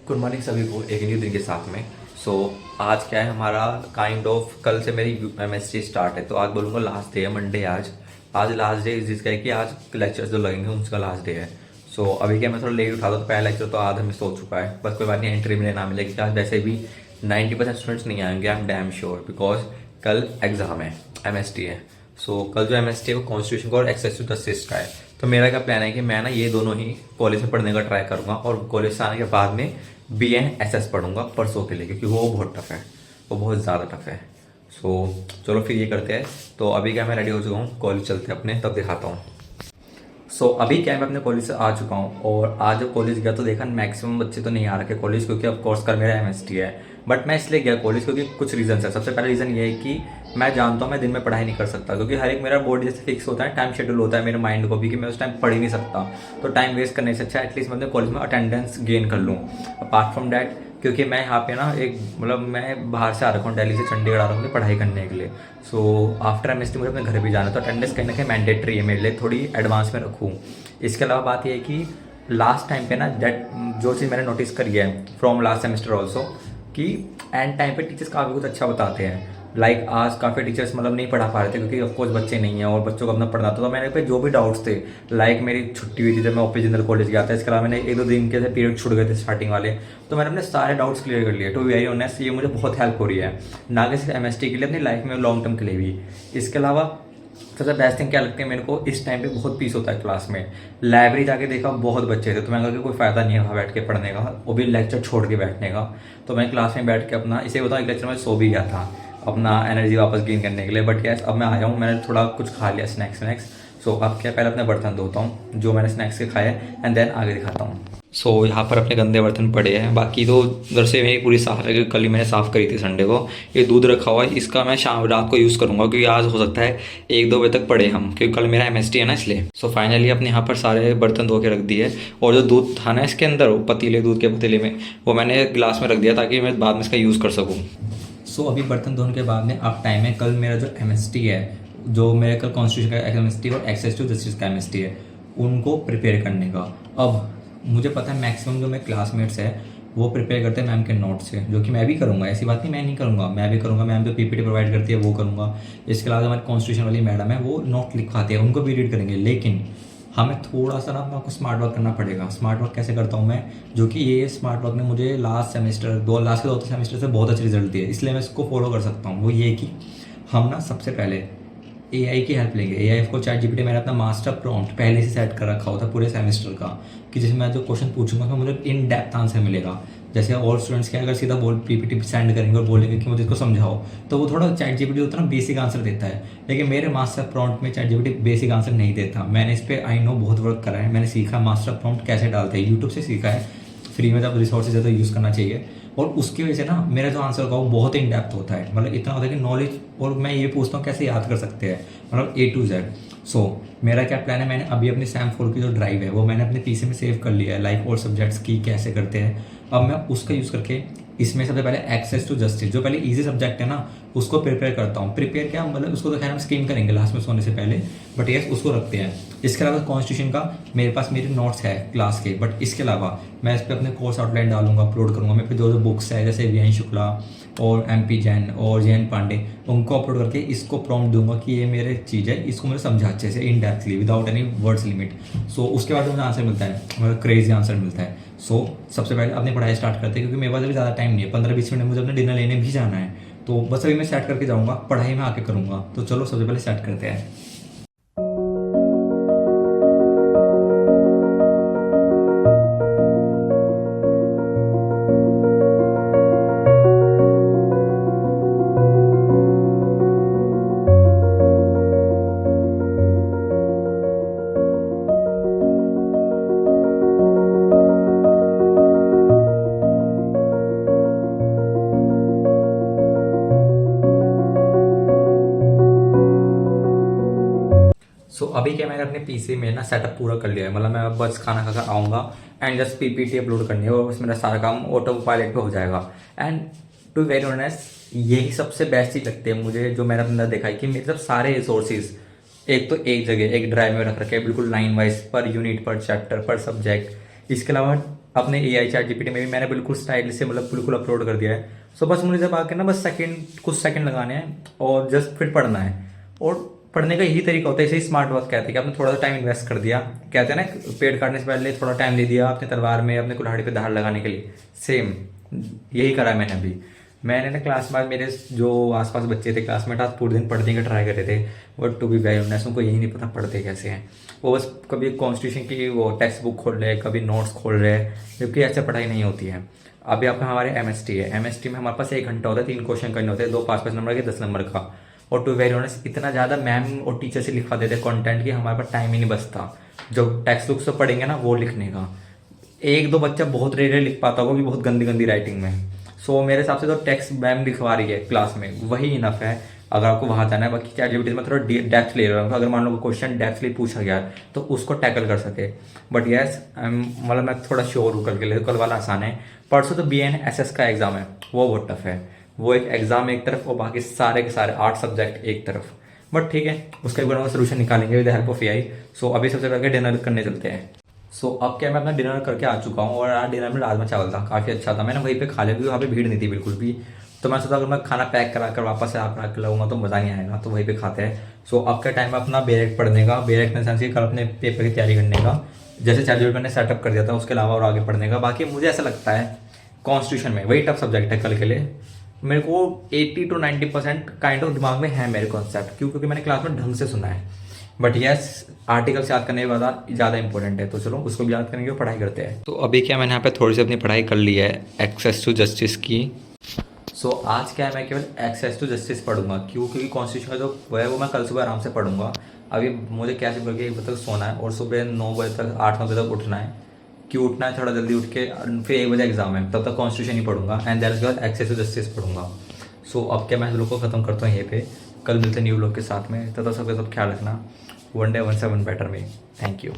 Good morning सभी को एक न्यू दिन के साथ में। आज क्या है हमारा काइंड ऑफ कल से मेरी एमएससी स्टार्ट है, तो आज बोलूँगा लास्ट डे है, मंडे है आज लास्ट डे जिसका है कि आज लेक्चर्स जो लगेंगे उसका लास्ट डे है। अभी क्या मैं थोड़ा लेट उठा था, तो पहला लेक्चर तो आधा मिस हो चुका है, बस कोई बात नहीं, एंट्री मिले ना मिले कि आज वैसे भी 90% स्टूडेंट्स नहीं आएंगे, I am damn sure, because कल एग्जाम है, एमएसटी है। कल जो एमएसटी है वो कॉन्स्टिट्यूशन का और एक्सेस टू जस्टिस का है। तो मेरा क्या प्लान है कि मैं ना ये दोनों ही कॉलेज में पढ़ने का ट्राई करूँगा और कॉलेज से आने के बाद में BN SS पढ़ूंगा परसों के लिए, क्योंकि वो बहुत टफ है, वो बहुत ज़्यादा टफ है। चलो फिर ये करते हैं। तो अभी क्या मैं रेडी हो चुका हूँ, कॉलेज चलते हैं अपने, तब दिखाता हूँ। अभी क्या मैं अपने कॉलेज से आ चुका हूँ, और आज जब कॉलेज गया तो देखा मैक्सिमम बच्चे तो नहीं आ रखे कॉलेज, क्योंकि ऑफ कोर्स कल मेरा एमएसटी है। बट मैं इसलिए गया कॉलेज क्योंकि कुछ रीजन है। सबसे पहला रीज़न ये है कि मैं जानता हूँ मैं दिन में पढ़ाई नहीं कर सकता, क्योंकि हर एक मेरा बोर्ड जैसे फिक्स होता है, टाइम शेड्यूल होता है मेरे माइंड को भी कि मैं उस टाइम पढ़ ही नहीं सकता। तो टाइम वेस्ट करने से अच्छा एटलीस्ट मैं अपने कॉलेज में अटेंडेंस गेन कर लूँ। अपार्ट फ्रॉम डैट, क्योंकि मैं यहाँ पे ना एक मतलब मैं बाहर से आ रखा हूँ, दिल्ली से चंडीगढ़ आ रहा हूँ पढ़ाई करने के लिए। आफ्टर एमएसटी मुझे अपने घर भी जाना है, तो अटेंडेंस कहीं ना कहीं मैंडेटरी है मेरे लिए, थोड़ी एडवांस में रखूँ। इसके अलावा बात यह है कि लास्ट टाइम पे ना दैट जो चीज़ मैंने नोटिस करी है फ्रॉम लास्ट सेमेस्टर ऑल्सो, कि एंड टाइम पे टीचर्स काफ़ी कुछ अच्छा बताते हैं। लाइक आज काफ़ी टीचर्स मतलब नहीं पढ़ा पा रहे थे, क्योंकि ऑफकोर्स बच्चे नहीं हैं और बच्चों को अपना पढ़ना था। तो मैंने पे जो भी डाउट्स थे, लाइक मेरी छुट्टी हुई थी जब मैं ओपी जनरल कॉलेज गया था, इसके अलावा मैंने 1-2 दिन के पीरियड छूट गए थे स्टार्टिंग वाले, तो मैंने अपने सारे डाउट्स क्लियर कर लिए। टू बी वेरी ऑनेस्ट, ये मुझे बहुत हेल्प हो रही है, ना कि सिर्फ एमएसटी के लिए, अपनी लाइफ में लॉन्ग टर्म के लिए भी। इसके अलावा सबसे बेस्ट थिंग क्या लगती है मेरे को, इस टाइम पे बहुत पीस होता है क्लास में। लाइब्रेरी जाके देखा बहुत बच्चे थे, तो मैंने कहा कि कोई फ़ायदा नहीं है वहाँ बैठ के पढ़ने का, वो भी लेक्चर छोड़ के बैठने का। तो मैं क्लास में बैठ के अपना, इसे बताऊँ, एक लेक्चर में सो भी गया था अपना एनर्जी वापस गेन करने के लिए। बट यस, अब मैं आया हूँ, मैंने थोड़ा कुछ खा लिया स्नैक्स। अब क्या, पहले अपने बर्तन धोता हूँ जो मैंने स्नैक्स के खाए, एंड देन आगे दिखाता हूँ। यहाँ पर अपने गंदे बर्तन पड़े हैं, बाकी तो उधर से मेरी पूरी साफ है, क्योंकि कल ही मैंने साफ़ करी थी संडे को। ये दूध रखा हुआ है, इसका मैं शाम रात को यूज़ करूँगा, क्योंकि आज हो सकता है 1-2 बजे तक पड़े हम, क्योंकि कल मेरा एमएसटी है ना, इसलिए। फाइनली अपने यहाँ पर सारे बर्तन धो के रख दिए, और जो दूध था ना इसके अंदर, वो पतीले, दूध के पतीले में, वो मैंने गिलास में रख दिया ताकि मैं बाद में इसका यूज़ कर सकूँ। अभी बर्तन धोने के बाद में अब टाइम है, कल मेरा जो एमएसटी है, जो मेरे कल कॉन्स्टिट्यूशन का एमएसटी और एक्सेस टू जस्टिस का एमएसटी है, उनको प्रिपेयर करने का। अब मुझे पता है मैक्सिमम जो मेरे क्लासमेट्स हैं वो प्रिपेयर करते हैं मैम के नोट से, जो कि मैं भी करूँगा, ऐसी बात नहीं मैं नहीं करूँगा, मैं भी करूँगा। मैम जो पीपीटी प्रोवाइड करती है वो करूँगा। इसके अलावा हमारी कॉन्स्टिट्यूशन वाली मैडम है, वो नोट लिखवाती है, उनको भी रीड करेंगे। लेकिन हमें थोड़ा सा ना अपना को स्मार्ट वर्क करना पड़ेगा। स्मार्ट वर्क कैसे करता हूँ मैं, जो कि ये स्मार्ट वर्क ने मुझे लास्ट के 2 सेमेस्टर से बहुत अच्छे रिजल्ट दिए, इसलिए मैं इसको फॉलो कर सकता हूँ। वो ये कि हम ना सबसे पहले AI की हेल्प लेंगे। AI को ChatGPT मैंने अपना मास्टर प्रॉम्प्ट पहले से सेट कर रखा होता पूरे सेमेस्टर का, कि जिसमें मैं जो क्वेश्चन पूछूंगा तो मुझे इन डेप्थ आंसर मिलेगा। जैसे और स्टूडेंट्स क्या, अगर सीधा PPT सेंड करेंगे और बोलेंगे कि मुझे इसको समझाओ, तो वो थोड़ा ChatGPT उतना बेसिक आंसर देता है। लेकिन मेरे मास्टर प्रॉम्प्ट में ChatGPT बेसिक आंसर नहीं देता। मैंने इस पर आई नो बहुत वर्क करा है, मैंने सीखा मास्टर प्रॉम्प्ट कैसे डालते हैं, यूट्यूब से सीखा है, फ्री में जब रिसोर्सेज है तो यूज़ करना चाहिए। और उसकी वजह से ना मेरा जो आंसर होगा वो बहुत इन डेप्थ होता है, मतलब इतना होता है कि नॉलेज, और मैं ये पूछता हूँ कैसे याद कर सकते हैं, मतलब A to Z। मेरा क्या प्लान है, मैंने अभी अपनी सैम 4 की जो ड्राइव है वो मैंने अपने पीसी में सेव कर लिया है, लाइक और सब्जेक्ट्स की कैसे करते हैं। अब मैं उसका यूज़ करके इसमें सबसे पहले एक्सेस टू जस्टिस, जो पहले इजी सब्जेक्ट है ना, उसको प्रिपेयर करता हूँ। प्रिपेयर क्या मतलब, उसको तो खैर हम स्क्रीन करेंगे लास्ट में सोने से पहले, बट यस उसको रखते हैं। इसके अलावा कॉन्स्टिट्यूशन का मेरे पास मेरे नोट्स है क्लास के, बट इसके अलावा मैं इस पर अपने कोर्स आउटलाइन डालूंगा, अपलोड करूँगा। मैं फिर जो बुक्स है जैसे VN शुक्ला और MP जैन और JN पांडे, उनको अपलोड करके इसको प्रॉम्प्ट दूंगा कि ये मेरे चीज़ है, इसको मुझे समझा अच्छे से in depthly without any words limit. उसके बाद मुझे आंसर मिलता है, मतलब क्रेजी आंसर मिलता है। सबसे पहले अपनी पढ़ाई स्टार्ट करते हैं, क्योंकि मेरे पास अभी ज़्यादा टाइम नहीं है, 15-20 मिनट मुझे अपने डिनर लेने भी जाना है। तो बस अभी मैं सेट करके जाऊँगा, पढ़ाई में आके करूँगा। तो चलो सबसे पहले सेट करते हैं। अभी क्या मैंने अपने पीसी में ना सेटअप पूरा कर लिया है, मतलब मैं बस खाना खाकर आऊँगा एंड जस्ट PPT अपलोड करनी है, और बस मेरा सारा काम ऑटो पायलट पे हो जाएगा। एंड टू वेरी ऑनेस्ट, यही सबसे बेस्ट चीज़ लगती है मुझे, जो मैंने अपने अंदर देखा है कि मेरे सब सारे रिसोर्सेज एक तो एक जगह एक ड्राइव में रख रखे हैं, बिल्कुल लाइन वाइज, पर यूनिट, पर चैप्टर, पर सब्जेक्ट। इसके अलावा अपने AI चैट GPT में भी मैंने बिल्कुल स्टाइल से मतलब बिल्कुल अपलोड कर दिया है। सो बस मुझे जब आके ना बस कुछ सेकंड लगाने हैं और जस्ट फिर पढ़ना है। और पढ़ने का यही तरीका होता है, इसे स्मार्ट वर्क कहते हैं कि आपने थोड़ा सा टाइम इन्वेस्ट कर दिया, कहते हैं ना पेड़ काटने से पहले थोड़ा टाइम दे दिया अपने तलवार में अपने कुल्हाड़ी पे धार लगाने के लिए, सेम यही करा है मैंने अभी। मैंने ना क्लास में मेरे जो आसपास बच्चे थे क्लासमेट, आज पूरे दिन पढ़ने का ट्राई कर रहे थे, but to be very honest उनको यही नहीं पता पढ़ते कैसे हैं। वो बस कभी कॉन्स्टिट्यूशन की वो टेक्स्ट बुक खोल रहे हैं, कभी नोट्स खोल रहे हैं, जबकि ऐसे पढ़ाई नहीं होती है। अभी आपका हमारे MST है, MST में हमारे पास 1 घंटा होता है, 3 क्वेश्चन करने होते हैं, 2 5 5 नंबर के 10 नंबर का। और टू वेरी ऑनेस्ट इतना ज़्यादा मैम और टीचर से लिखवा देते कंटेंट कि हमारे पास टाइम ही नहीं बचता जो टेक्स्ट बुक से पढ़ेंगे ना वो लिखने का। 1-2 बच्चा बहुत रेयर लिख पाता होगा, भी बहुत गंदी गंदी राइटिंग में। सो मेरे हिसाब से तो टेक्स्ट मैम लिखवा रही है क्लास में, वही इनफ है अगर आपको वहां जाना है। बाकी चैट जीपीटी में थोड़ा डेप्थ ले रहा हूँ, अगर मान लो क्वेश्चन डेप्थली पूछा गया है तो उसको टैकल कर सके। बट यस मतलब मैं थोड़ा श्योर हूँ कल के लिए, कल वाला आसान है। परसों तो BNSS का एग्जाम है, वो बहुत टफ है। वो एक एग्जाम एक तरफ और बाकी सारे के सारे 8 सब्जेक्ट एक तरफ। बट ठीक है, उसका एक बार सोल्यूशन निकालेंगे विद हेल्प ऑफ AI। सो अभी सबसे पहले डिनर करने चलते हैं। सो अब क्या मैं अपना डिनर करके आ चुका हूँ और आज डिनर में राजमा चावल था, काफ़ी अच्छा था। मैंने वहीं पे खा लिया क्योंकि वहाँ पे भीड़ नहीं थी बिल्कुल भी। तो मैं सोचा अगर मैं खाना पैक करा कर वापस से आप के लाऊंगा तो मज़ा नहीं आएगा, तो वहीं पे खाते हैं। सो अब क्या टाइम है अपना बेरेक पढ़ने का, बेरेक में सेंस कल अपने पेपर की तैयारी करने का, जैसे चैट मैंने सेटअप कर दिया था, उसके अलावा और आगे पढ़ने का। बाकी मुझे ऐसा लगता है कॉन्स्टिट्यूशन में वही टफ सब्जेक्ट है कल के लिए। मेरे को 80 to 90% काइंड ऑफ दिमाग में है मेरे कॉन्सेप्ट, क्योंकि मैंने क्लास में ढंग से सुना है। बट यस आर्टिकल्स याद करने के बाद ज़्यादा इंपॉर्टेंट है, तो चलो उसको भी याद करेंगे और पढ़ाई करते हैं। तो अभी क्या मैंने यहाँ पे थोड़ी सी अपनी पढ़ाई कर ली है एक्सेस टू जस्टिस की। सो आज क्या है मैं केवल एक्सेस टू जस्टिस पढ़ूंगा, क्योंकि कॉन्स्टिट्यूशन जो वो मैं कल सुबह आराम से पढ़ूंगा। अभी मुझे कैसे करके 1 बजे तक सोना है और सुबह 9 बजे तक 8-9 बजे तक उठना है, क्यों उठना है थोड़ा जल्दी उठ के, फिर 1 बजे एग्जाम है, तब तक कॉन्स्टिट्यूशन ही पढ़ूंगा एंड देयर उसके बाद एक्सेस टू जस्टिस पढ़ूंगा। सो अब क्या मैं लोग को खत्म करता हूँ यहीं पे, कल मिलते हैं न्यू लोग के साथ में। तब तक सबके सब ख्याल रखना, वन डे वन से वन बेटर में। Thank you.